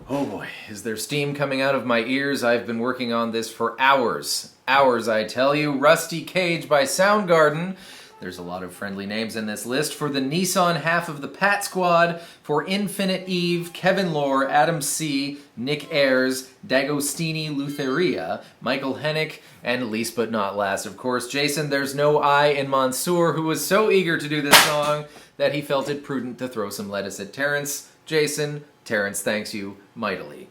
Oh boy, is there steam coming out of my ears? I've been working on this for hours. Hours, I tell you. Rusty Cage by Soundgarden. There's a lot of friendly names in this list. For the Nissan half of the Pat Squad, for Infinite Eve, Kevin Lore, Adam C., Nick Ayres, D'Agostini Lutheria, Michael Hennick, and least but not last, of course, Jason There's No I in Mansour, who was so eager to do this song that he felt it prudent to throw some lettuce at Terrence. Jason, Terrence thanks you mightily.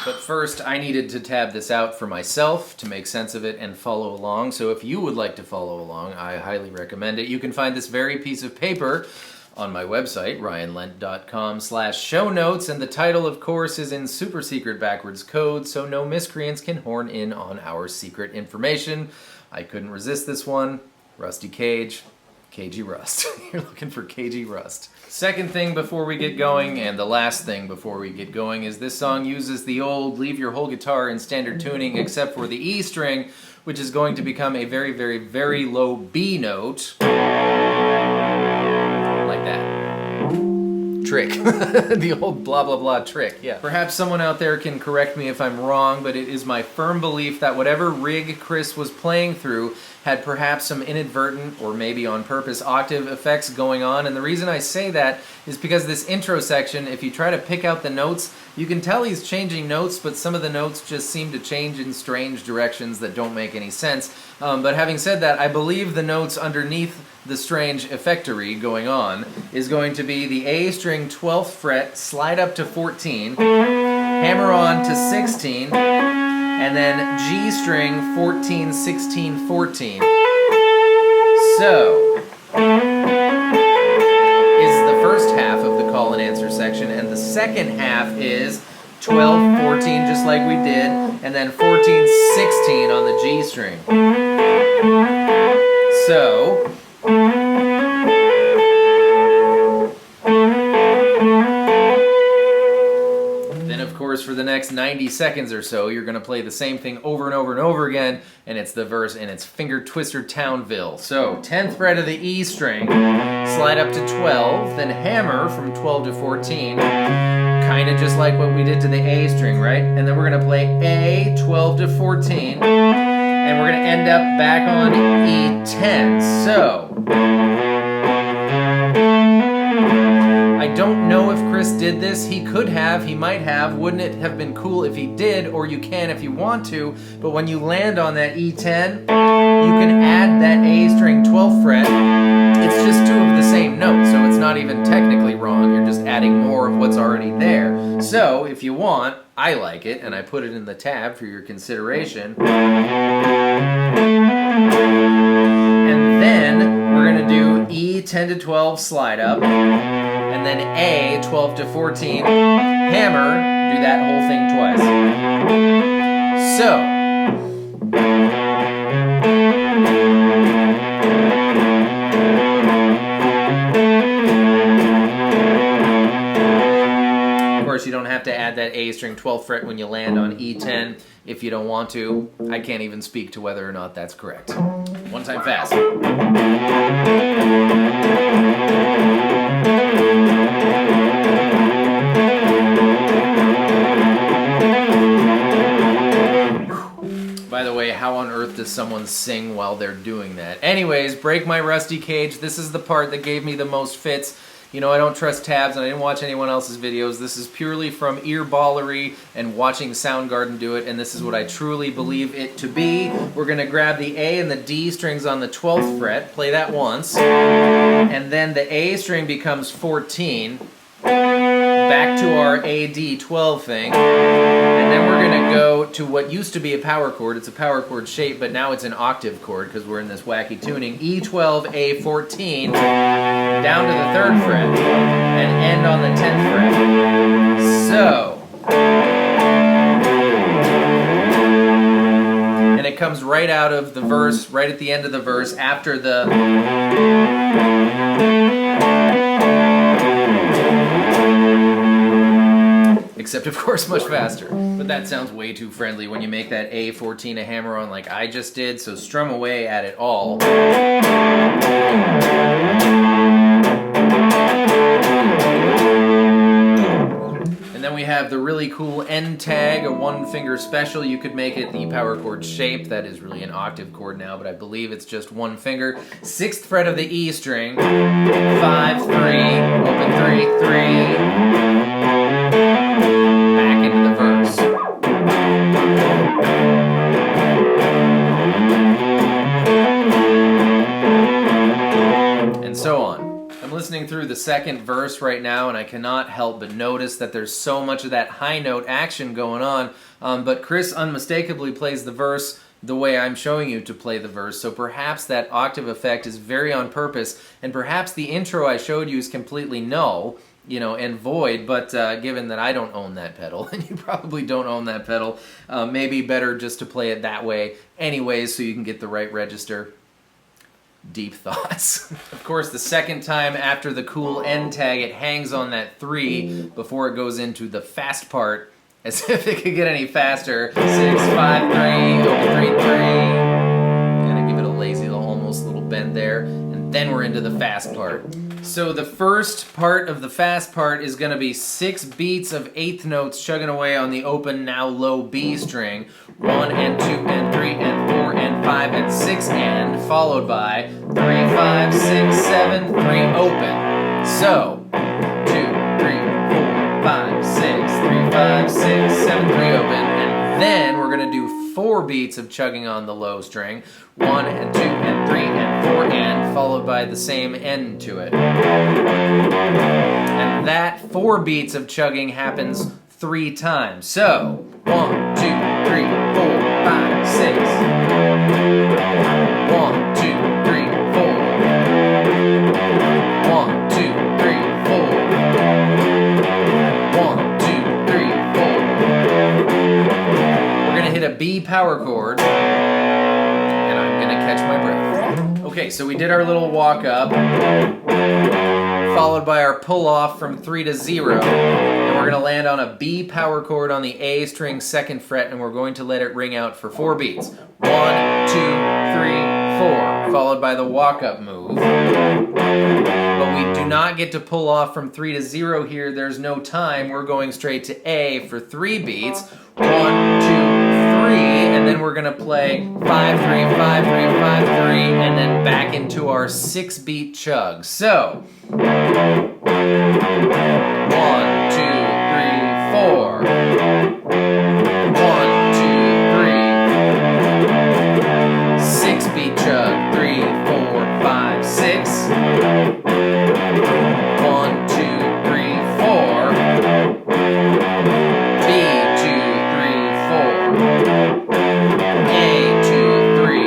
But first, I needed to tab this out for myself to make sense of it and follow along. So if you would like to follow along, I highly recommend it. You can find this very piece of paper on my website, RyanLent.com/show notes. And the title, of course, is in super secret backwards code, so no miscreants can horn in on our secret information. I couldn't resist this one. Rusty Cage. KG Rust. You're looking for KG Rust. Second thing before we get going, and the last thing before we get going, is this song uses the old leave your whole guitar in standard tuning except for the E string, which is going to become a very, very, very low B note. Like that. Trick. The old blah blah blah trick, yeah. Perhaps someone out there can correct me if I'm wrong, but it is my firm belief that whatever rig Chris was playing through had perhaps some inadvertent, or maybe on purpose, octave effects going on. And the reason I say that is because this intro section, if you try to pick out the notes, you can tell he's changing notes, but some of the notes just seem to change in strange directions that don't make any sense. But having said that, I believe the notes underneath the strange effectory going on is going to be the A string 12th fret, slide up to 14, hammer on to 16, and then G string 14, 16, 14. So, is the first half of the call and answer section, and the second half is 12, 14, just like we did, and then 14, 16 on the G string. So, for the next 90 seconds or so, you're going to play the same thing over and over and over again, and it's the verse, and it's Finger Twister Townville. So, 10th fret of the E string, slide up to 12, then hammer from 12 to 14, kind of just like what we did to the A string, right? And then we're going to play A, 12 to 14, and we're going to end up back on E10. So, I don't know if Chris did this. He could have, he might have. Wouldn't it have been cool if he did? Or you can if you want to. But when you land on that E10, you can add that A string 12th fret. It's just two of the same note, so it's not even technically wrong. You're just adding more of what's already there. So, if you want, I like it, and I put it in the tab for your consideration. And then we're going to do E 10 to 12 slide up. And then A, 12 to 14, hammer, do that whole thing twice. So, of course, you don't have to add that A string 12th fret when you land on E10 if you don't want to. I can't even speak to whether or not that's correct. One time fast. By the way, how on earth does someone sing while they're doing that? Anyways, break my rusty cage. This is the part that gave me the most fits. You know, I don't trust tabs, and I didn't watch anyone else's videos. This is purely from earballery and watching Soundgarden do it, and this is what I truly believe it to be. We're going to grab the A and the D strings on the 12th fret, play that once, and then the A string becomes 14, back to our AD12 thing, and then we're going to go to what used to be a power chord. It's a power chord shape, but now it's an octave chord because we're in this wacky tuning. E12, A14, down to the 3rd fret, and end on the 10th fret. So, and it comes right out of the verse, right at the end of the verse, after the except of course much faster. But that sounds way too friendly when you make that A14 a hammer-on like I just did, so strum away at it all. Then we have the really cool end tag, a one-finger special. You could make it the power chord shape. That is really an octave chord now, but I believe it's just one finger. 6th fret of the E string. 5, 3, open 3, 3. Back into the verse. And so on. I'm listening through the second verse right now, and I cannot help but notice that there's so much of that high note action going on, but Chris unmistakably plays the verse the way I'm showing you to play the verse, so perhaps that octave effect is very on purpose, and perhaps the intro I showed you is completely null, you know, and void, but given that I don't own that pedal, and you probably don't own that pedal, maybe better just to play it that way anyways so you can get the right register. Deep thoughts. Of course, the second time after the cool end tag, it hangs on that 3 before it goes into the fast part, as if it could get any faster. 6, 5, 3, open 3, 3. Gotta give it a lazy, almost little bend there, and then we're into the fast part. So the first part of the fast part is going to be 6 beats of 8th notes chugging away on the open, now low B string. 1 and 2 and 3 and 4 and 5 and 6 and, followed by 3, 5, 6, 7, 3 open. So 2, 3, 4, 5, 6, 3, 5, 6, 7, 3 open. And then we're going to do 4 beats of chugging on the low string. 1 and 2 and 3 and 4 and, followed by the same end to it. And that 4 beats of chugging happens 3 times. So 1, 2, 3, 4, 5, 6. 1, 2, 3, 4. 1, 2, 3, 4. 1, 2, 3, 4. We're gonna hit a B power chord, and I'm gonna catch my breath. Okay, so we did our little walk up, followed by our pull off from 3 to 0. And we're gonna land on a B power chord on the A string 2nd fret, and we're going to let it ring out for 4 beats. 1, 2, 3, 4, followed by the walk up move. But we do not get to pull off from 3 to 0 here. There's no time. We're going straight to A for 3 beats. 1, 2, 3, and then we're gonna play 5, 3, 5, 3, 5, 3, and then back into our 6-beat chug. So 1, 2, 3, 4. 1, 2, 3. 6-beat chug. 3, 4, 5, 6. 1, 2, 3, 4. B, 2, 3, 4. A, 2, 3.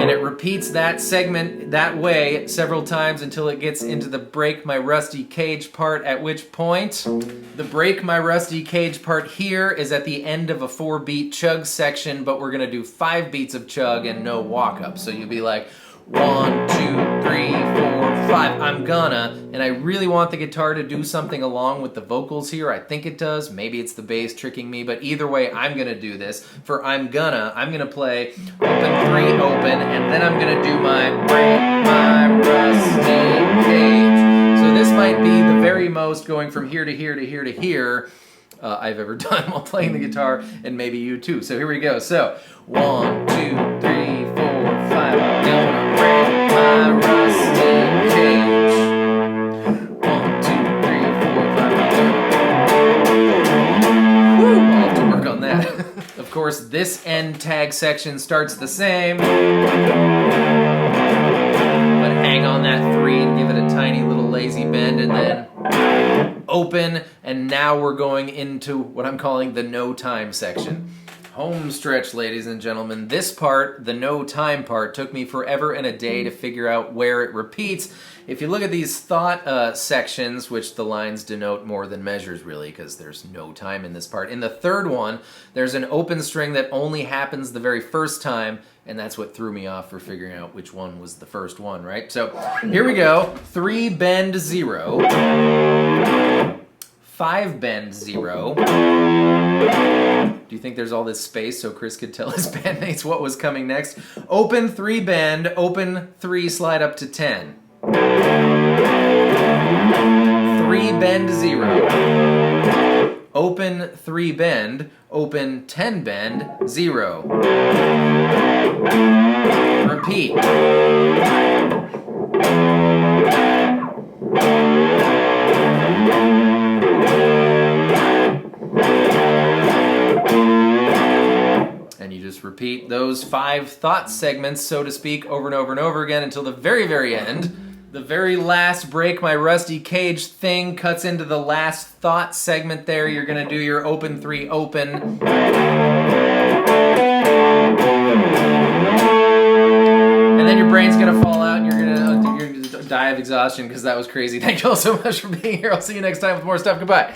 And it repeats that segment that way several times until it gets into the break my rusty cage part, at which point the break my rusty cage part here is at the end of a 4-beat chug section, but we're gonna do 5 beats of chug and no walk up. So you'll be like 1, 2, 3, 4, 5. I'm gonna, and I really want the guitar to do something along with the vocals here. I think it does. Maybe it's the bass tricking me, but either way, I'm gonna do this. For I'm gonna play open 3, open, and then I'm gonna do my break my rusty cage. So this might be the very most going from here to here to here to here I've ever done while playing the guitar, and maybe you too. So here we go. So 1, 2, 3, 4, 5. I'm gonna break my rusty cage. 1, 2, 3, 4, 5. Woo! I'll have to work on that. Of course, this end tag section starts the same, but hang on that 3 and give it a tiny little lazy bend, and then open, and now we're going into what I'm calling the no time section. Home stretch, ladies and gentlemen. This part, the no time part, took me forever and a day to figure out where it repeats. If you look at these thought sections, which the lines denote more than measures really, because there's no time in this part. In the third one, there's an open string that only happens the very first time, and that's what threw me off for figuring out which one was the first one, right? So here we go. 3 bend 0. 5 bend 0. Do you think there's all this space so Chris could tell his bandmates what was coming next? Open 3 bend, open 3 slide up to 10. 3 bend 0. Open 3 bend, open 10 bend 0. Repeat. And you just repeat those 5 thought segments, so to speak, over and over and over again until the very, very end. The very last break, my Rusty Cage thing cuts into the last thought segment there. You're going to do your open 3 open. And then your brain's going to fall out and you're going to die of exhaustion because that was crazy. Thank you all so much for being here. I'll see you next time with more stuff. Goodbye.